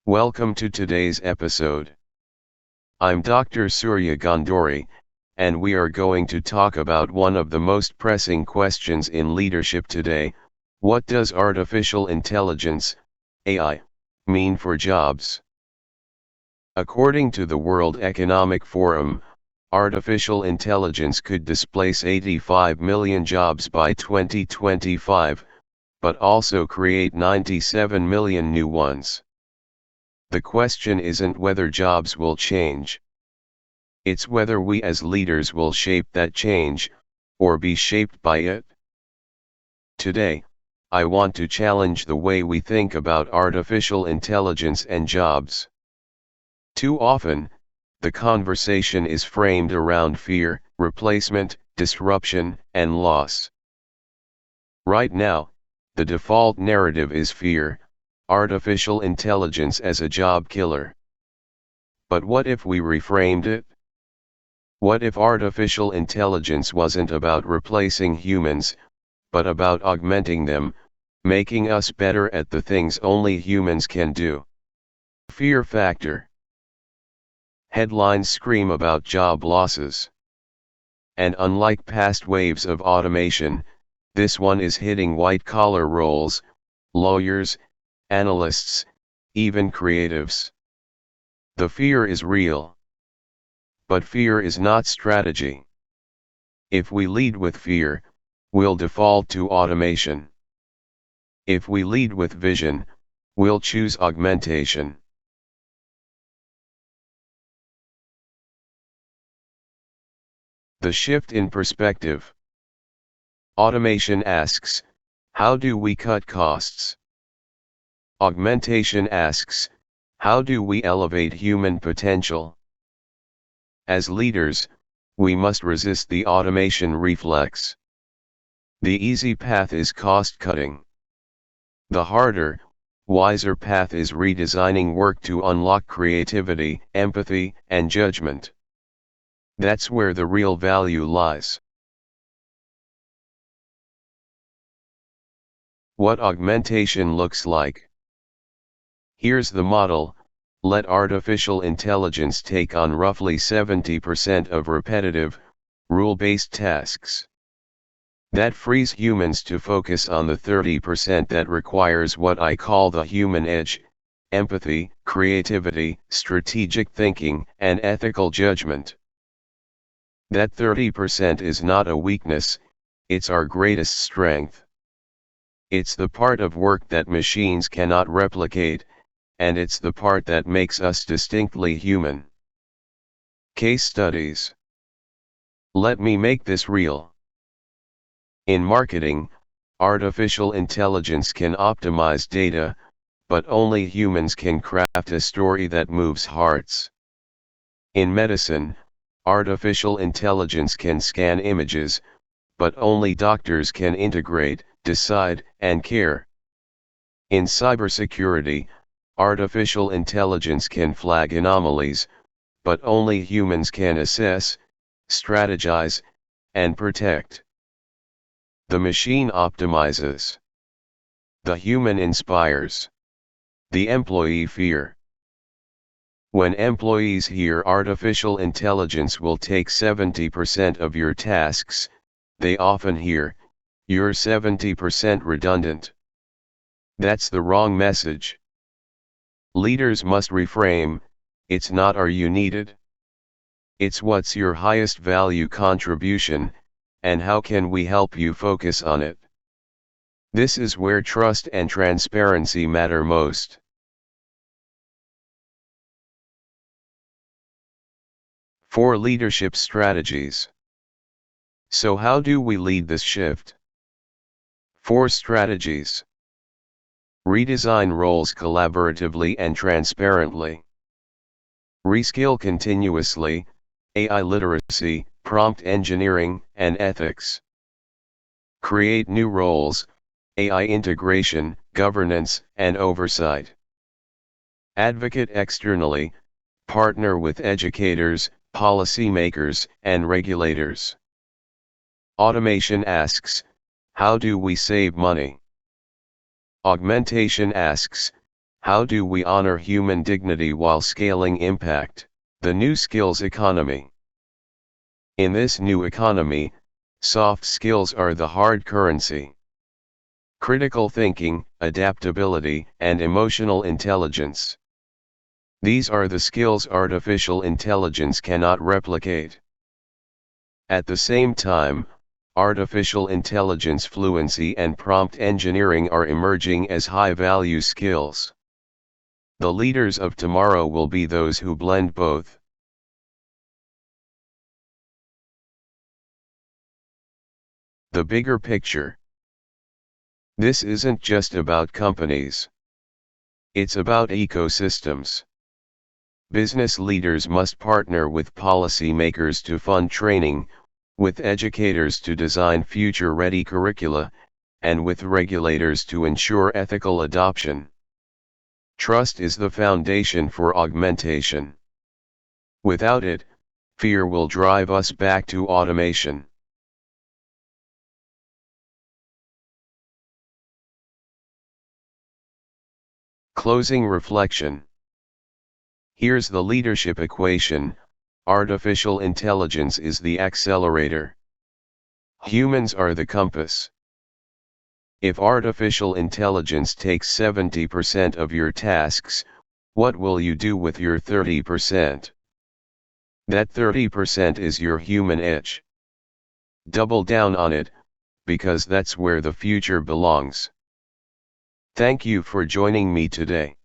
Welcome to today's episode. I'm Dr. Surya Ganduri, and we are going to talk about one of the most pressing questions in leadership today: what does artificial intelligence, AI, mean for jobs? According to the World Economic Forum, artificial intelligence could displace 85 million jobs by 2025, but also create 97 million new ones. The question isn't whether jobs will change. It's whether we as leaders will shape that change, or be shaped by it. Today, I want to challenge the way we think about artificial intelligence and jobs. Too often, the conversation is framed around fear, replacement, disruption, and loss. Right now, the default narrative is fear, artificial intelligence as a job killer. But what if we reframed it? What if artificial intelligence wasn't about replacing humans, but about augmenting them, making us better at the things only humans can do? Fear factor. Headlines scream about job losses. And unlike past waves of automation, this one is hitting white-collar roles, lawyers, analysts, even creatives. The fear is real. But fear is not strategy. If we lead with fear, we'll default to automation. If we lead with vision, we'll choose augmentation. The shift in perspective. Automation asks, how do we cut costs? Augmentation asks, how do we elevate human potential? As leaders, we must resist the automation reflex. The easy path is cost cutting. The harder, wiser path is redesigning work to unlock creativity, empathy, and judgment. That's where the real value lies. What augmentation looks like. Here's the model: let artificial intelligence take on roughly 70% of repetitive, rule-based tasks. That frees humans to focus on the 30% that requires what I call the human edge: empathy, creativity, strategic thinking, and ethical judgment. That 30% is not a weakness, it's our greatest strength. It's the part of work that machines cannot replicate, and it's the part that makes us distinctly human. Case studies. Let me make this real. In marketing, artificial intelligence can optimize data, but only humans can craft a story that moves hearts. In medicine, artificial intelligence can scan images, but only doctors can integrate, decide, and care. In cybersecurity, artificial intelligence can flag anomalies, but only humans can assess, strategize, and protect. The machine optimizes. The human inspires. The employee fear. When employees hear artificial intelligence will take 70% of your tasks, they often hear, "You're 70% redundant." That's the wrong message. Leaders must reframe, it's not "are you needed?" It's what's your highest value contribution, and how can we help you focus on it? This is where trust and transparency matter most. Four leadership strategies. So how do we lead this shift? 4 strategies. Redesign roles collaboratively and transparently. Reskill continuously, AI literacy, prompt engineering, and ethics. Create new roles, AI integration, governance, and oversight. Advocate externally, partner with educators, policymakers, and regulators. Automation asks, how do we save money? Augmentation asks, How do we honor human dignity while scaling impact? The new skills economy. In this new economy, soft skills are the hard currency. Critical thinking, adaptability, and emotional intelligence. These are the skills artificial intelligence cannot replicate. At the same time, artificial intelligence fluency and prompt engineering are emerging as high-value skills. The leaders of tomorrow will be those who blend both. The bigger picture. This isn't just about companies. It's about ecosystems. Business leaders must partner with policymakers to fund training, with educators to design future-ready curricula, and with regulators to ensure ethical adoption. Trust is the foundation for augmentation. Without it, fear will drive us back to automation. Closing reflection. Here's the leadership equation: artificial intelligence is the accelerator. Humans are the compass. If artificial intelligence takes 70% of your tasks, what will you do with your 30%? That 30% is your human edge. Double down on it, because that's where the future belongs. Thank you for joining me today.